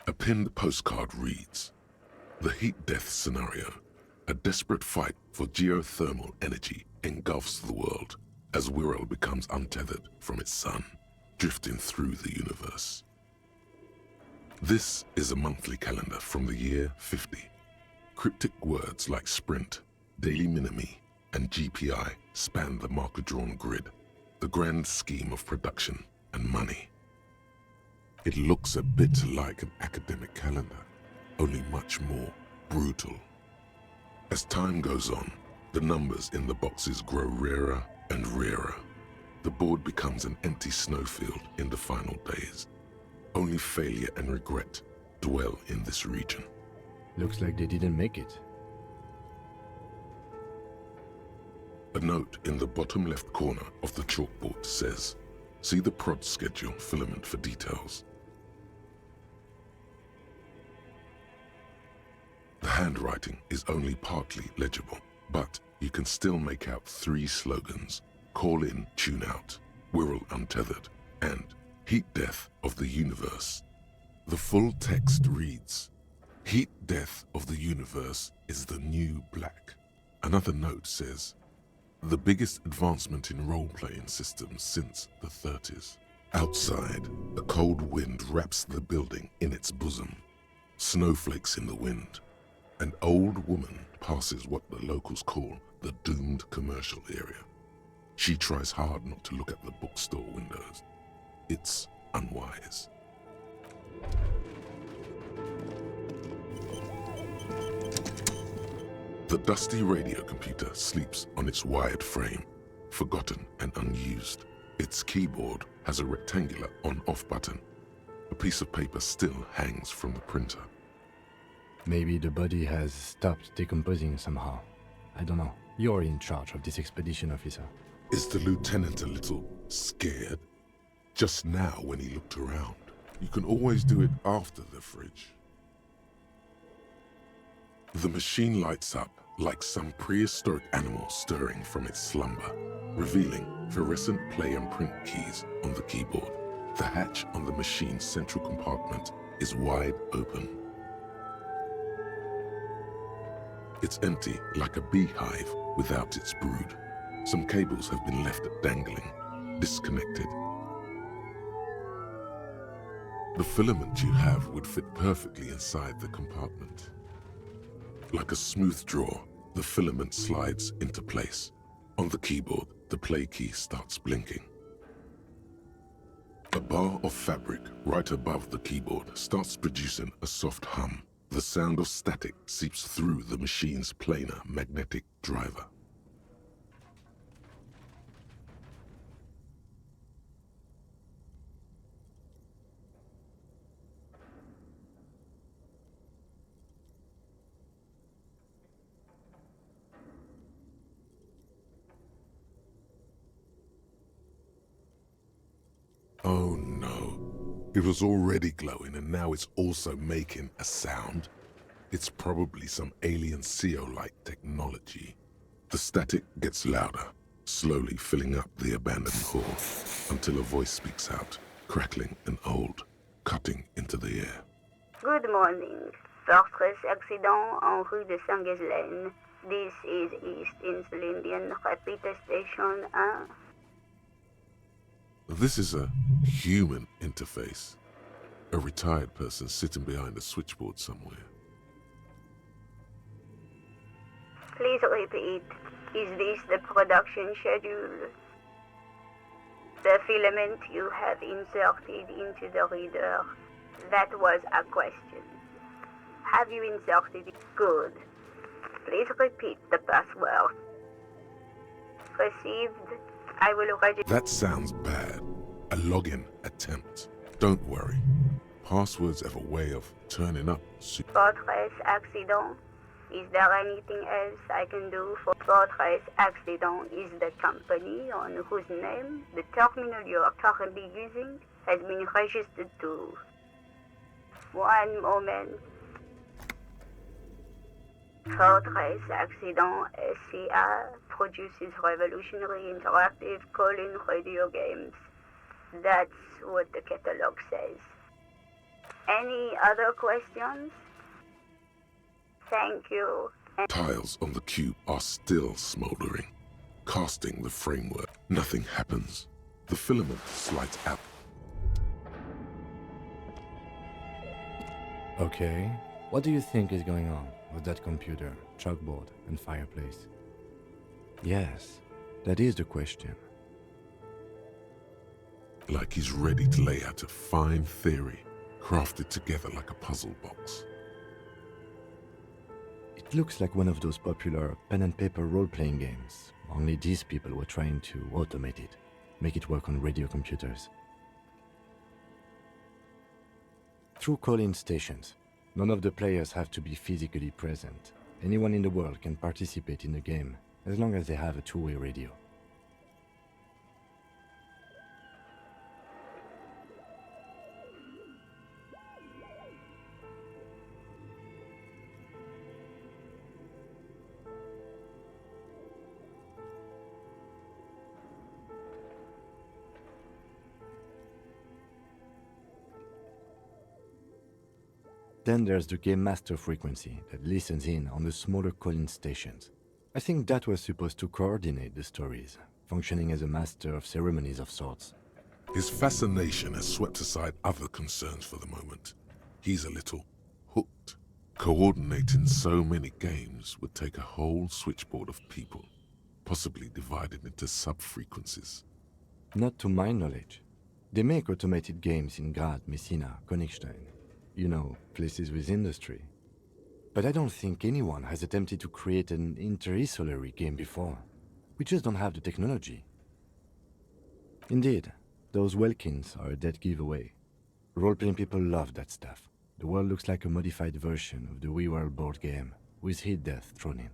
A pinned postcard reads, "The heat death scenario. A desperate fight for geothermal energy engulfs the world as Wirral becomes untethered from its sun, drifting through the universe." This is a monthly calendar from the year 50. Cryptic words like sprint, daily minimi, and GPI span the marker-drawn grid, the grand scheme of production and money. It looks a bit like an academic calendar, only much more brutal. As time goes on, the numbers in the boxes grow rarer and rarer. The board becomes an empty snowfield in the final days. Only failure and regret dwell in this region. Looks like they didn't make it. A note in the bottom left corner of the chalkboard says, "See the prod schedule filament for details." The handwriting is only partly legible, but you can still make out 3 slogans: "Call in, tune out," "Wirral untethered," and "Heat death of the universe." The full text reads, "Heat death of the universe is the new black." Another note says, "The biggest advancement in role-playing systems since the 30s. Outside, a cold wind wraps the building in its bosom. Snowflakes in the wind. An old woman passes what the locals call the doomed commercial area. She tries hard not to look at the bookstore windows. It's unwise." The dusty radio computer sleeps on its wired frame, forgotten and unused. Its keyboard has a rectangular on-off button. A piece of paper still hangs from the printer. Maybe the body has stopped decomposing somehow. I don't know. You're in charge of this expedition, officer. Is the lieutenant a little scared? Just now when he looked around. You can always do it after the fridge. The machine lights up like some prehistoric animal stirring from its slumber, revealing fluorescent play and print keys on the keyboard. The hatch on the machine's central compartment is wide open. It's empty like a beehive without its brood. Some cables have been left dangling, disconnected. The filament you have would fit perfectly inside the compartment. Like a smooth drawer, the filament slides into place. On the keyboard, the play key starts blinking. A bar of fabric right above the keyboard starts producing a soft hum. The sound of static seeps through the machine's planar magnetic driver. Oh no. It was already glowing and now it's also making a sound. It's probably some alien CO-like technology. The static gets louder, slowly filling up the abandoned hall, until a voice speaks out, crackling and old, cutting into the air. Good morning. Fortress accident en rue de Saint-Ghislaine. This is East Insulindian Repeater Station 1. This is a human interface. A retired person sitting behind a switchboard somewhere. Please repeat. Is this the production schedule? The filament you have inserted into the reader. That was a question. Have you inserted it? Good. Please repeat the password. Received. I will register. That sounds bad. A login attempt. Don't worry. Passwords have a way of turning up. Fortress accident. Is there anything else I can do for Fortress accident? Is the company on whose name the terminal you are currently using has been registered to? One moment. Fortress accident SCA produces revolutionary interactive call-in radio games. That's what the catalog says. Any other questions? Thank you. Tiles on the cube are still smoldering. Casting the framework, nothing happens. The filament slides out. Okay, what do you think is going on with that computer, chalkboard, and fireplace? Yes, that is the question. Like he's ready to lay out a fine theory, crafted together like a puzzle box. It looks like one of those popular pen and paper role-playing games, only these people were trying to automate it, make it work on radio computers. Through call-in stations, none of the players have to be physically present. Anyone in the world can participate in the game, as long as they have a two-way radio. Then there's the Game Master frequency that listens in on the smaller call-in stations. I think that was supposed to coordinate the stories, functioning as a master of ceremonies of sorts. His fascination has swept aside other concerns for the moment. He's a little hooked. Coordinating so many games would take a whole switchboard of people, possibly divided into sub-frequencies. Not to my knowledge. They make automated games in Grad, Messina, Königstein. You know, places with industry. But I don't think anyone has attempted to create an inter-isolary game before. We just don't have the technology. Indeed, those Welkins are a dead giveaway. Role-playing people love that stuff. The world looks like a modified version of the WeWorld board game, with hit death thrown in.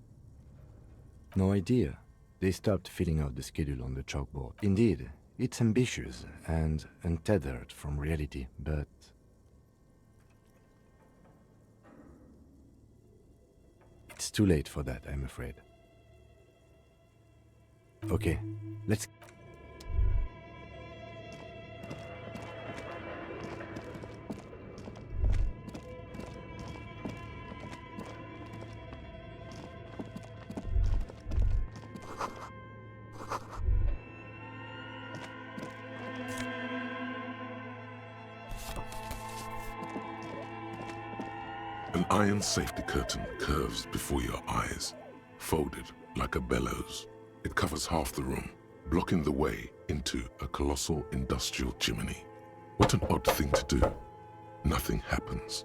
No idea. They stopped filling out the schedule on the chalkboard. Indeed, it's ambitious and untethered from reality, but it's too late for that, I'm afraid. Okay, let's... An iron safety curtain curves before your eyes, folded like a bellows. It covers half the room, blocking the way into a colossal industrial chimney. What an odd thing to do. Nothing happens.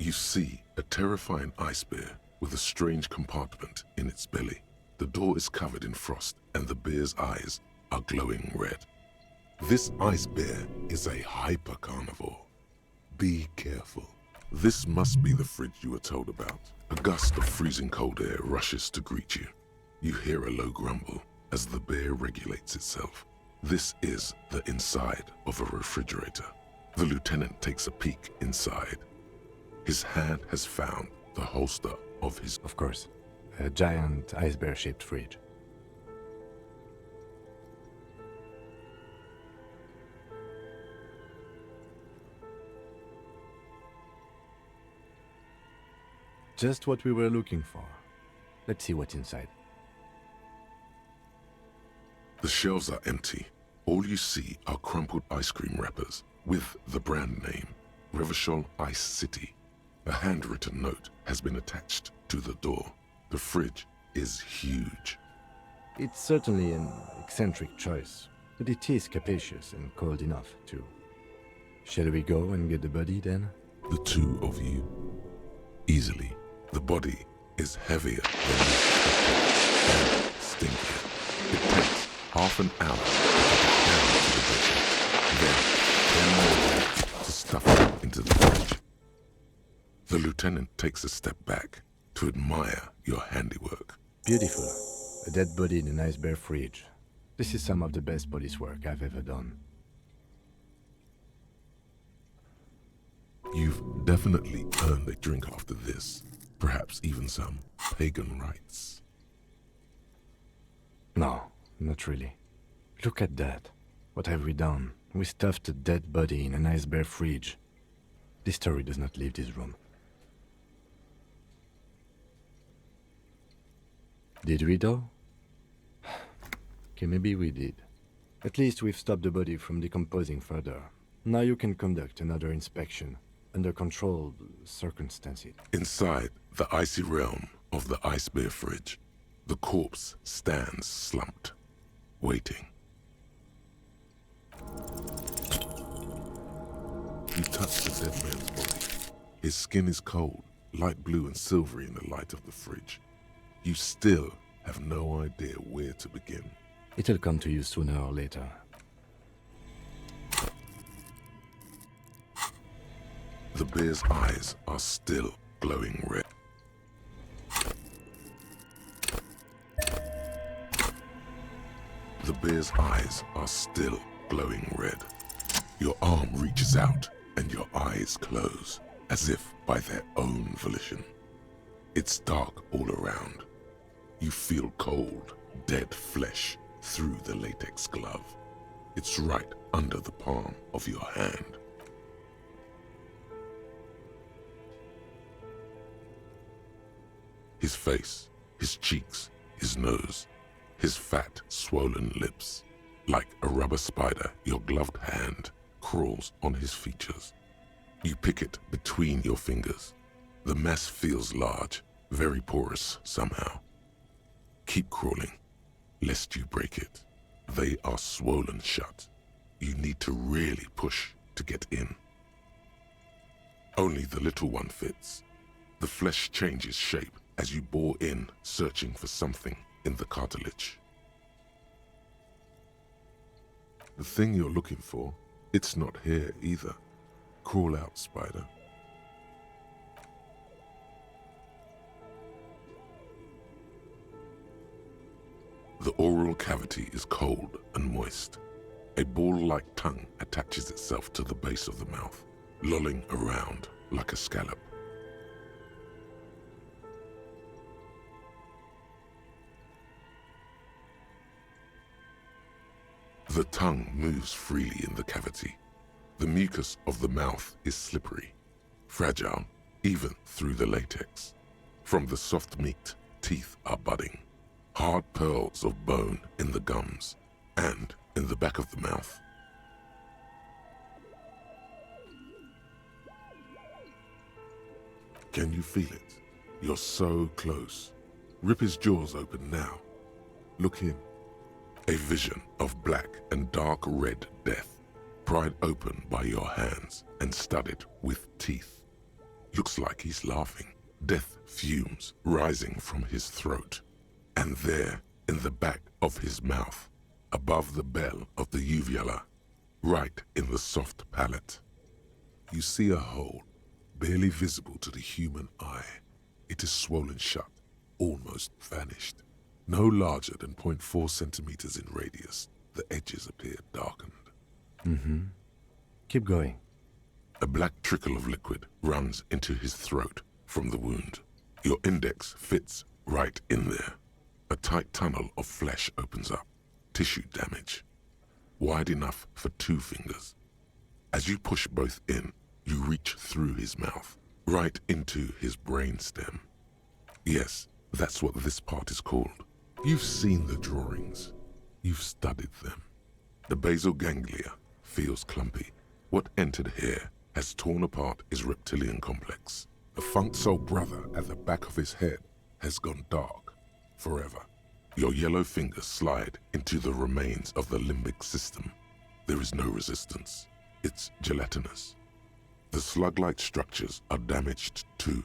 You see a terrifying ice bear with a strange compartment in its belly. The door is covered in frost and the bear's eyes are glowing red. This ice bear is a hyper-carnivore. Be careful. This must be the fridge you were told about. A gust of freezing cold air rushes to greet you. You hear a low grumble as the bear regulates itself. This is the inside of a refrigerator. The lieutenant takes a peek inside. His hand has found the holster of his... Of course, a giant ice bear-shaped fridge. Just what we were looking for. Let's see what's inside. The shelves are empty. All you see are crumpled ice cream wrappers with the brand name, Revachol Ice City. A handwritten note has been attached to the door. The fridge is huge. It's certainly an eccentric choice, but it is capacious and cold enough, too. Shall we go and get the body, then? The two of you. Easily. The body is heavier than you expected and stinkier. It takes half an hour to get down to the basement. Then 10 more minutes to stuff it into the fridge. The lieutenant takes a step back to admire your handiwork. Beautiful. A dead body in an ice bear fridge. This is some of the best police work I've ever done. You've definitely earned a drink after this. Perhaps even some pagan rites. No, not really. Look at that. What have we done? We stuffed a dead body in an ice bear fridge. This story does not leave this room. Did we though? Okay, maybe we did. At least we've stopped the body from decomposing further. Now you can conduct another inspection under controlled circumstances. Inside the icy realm of the ice bear fridge, the corpse stands slumped, waiting. You touch the dead man's body. His skin is cold, light blue and silvery in the light of the fridge. You still have no idea where to begin. It'll come to you sooner or later. The bear's eyes are still glowing red. The bear's eyes are still glowing red. Your arm reaches out and your eyes close, as if by their own volition. It's dark all around. You feel cold, dead flesh through the latex glove. It's right under the palm of your hand. His face, his cheeks, his nose, his fat, swollen lips. Like a rubber spider, your gloved hand crawls on his features. You pick it between your fingers. The mass feels large, very porous somehow. Keep crawling, lest you break it. They are swollen shut. You need to really push to get in. Only the little one fits. The flesh changes shape as you bore in, searching for something in the cartilage. The thing you're looking for, it's not here either. Crawl out, spider. The oral cavity is cold and moist. A ball-like tongue attaches itself to the base of the mouth, lolling around like a scallop. The tongue moves freely in the cavity. The mucus of the mouth is slippery, fragile, even through the latex. From the soft meat, teeth are budding. Hard pearls of bone in the gums and in the back of the mouth. Can you feel it? You're so close. Rip his jaws open now. Look in. A vision of black and dark red death, pried open by your hands and studded with teeth. Looks like he's laughing. Death fumes rising from his throat. And there, in the back of his mouth, above the bell of the uvula, right in the soft palate, you see a hole, barely visible to the human eye. It is swollen shut, almost vanished. No larger than 0.4 centimeters in radius, the edges appear darkened. Keep going. A black trickle of liquid runs into his throat from the wound. Your index fits right in there. A tight tunnel of flesh opens up. Tissue damage. Wide enough for 2 fingers. As you push both in, you reach through his mouth, right into his brainstem. Yes, that's what this part is called. You've seen the drawings. You've studied them. The basal ganglia feels clumpy. What entered here has torn apart his reptilian complex. The funk soul brother at the back of his head has gone dark forever. Your yellow fingers slide into the remains of the limbic system. There is no resistance. It's gelatinous. The slug-like structures are damaged too.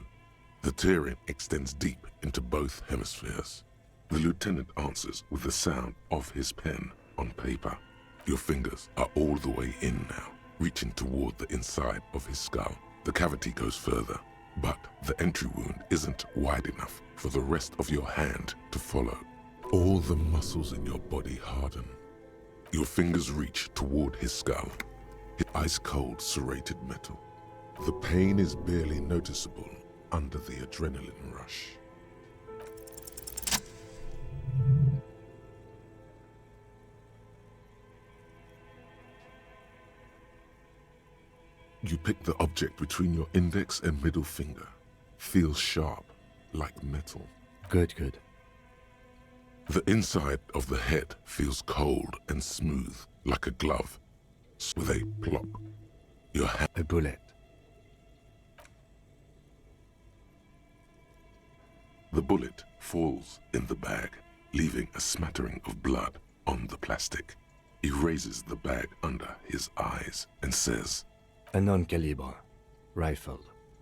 The tearing extends deep into both hemispheres. The lieutenant answers with the sound of his pen on paper. Your fingers are all the way in now, reaching toward the inside of his skull. The cavity goes further. But the entry wound isn't wide enough for the rest of your hand to follow. All the muscles in your body harden. Your fingers reach toward his skull, his ice-cold serrated metal. The pain is barely noticeable under the adrenaline rush. You pick the object between your index and middle finger. Feels sharp, like metal. Good, good. The inside of the head feels cold and smooth, like a glove. With a plop. Your hand. A bullet. The bullet falls in the bag, leaving a smattering of blood on the plastic. He raises the bag under his eyes and says, A non-caliber. Rifle.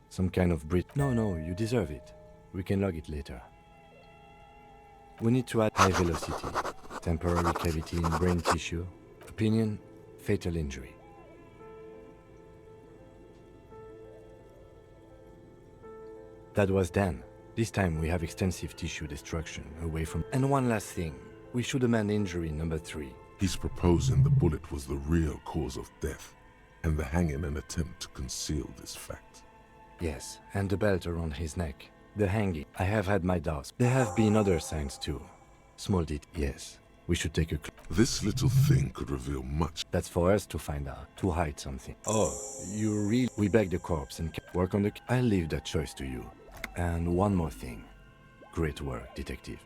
Some kind of Brit. No, you deserve it. We can log it later. We need to add high velocity. Temporary cavity in brain tissue. Opinion, fatal injury. That was Dan. This time we have extensive tissue destruction away from... And one last thing. We should amend injury number 3. He's proposing the bullet was the real cause of death, and the hanging an attempt to conceal this fact. Yes, and the belt around his neck. The hanging. I have had my doubts. There have been other signs too. Small detail. Yes, we should take a... This little thing could reveal much. That's for us to find out, to hide something. Oh, you really... We bag the corpse and work on the... I'll leave that choice to you. And one more thing. Great work, detective.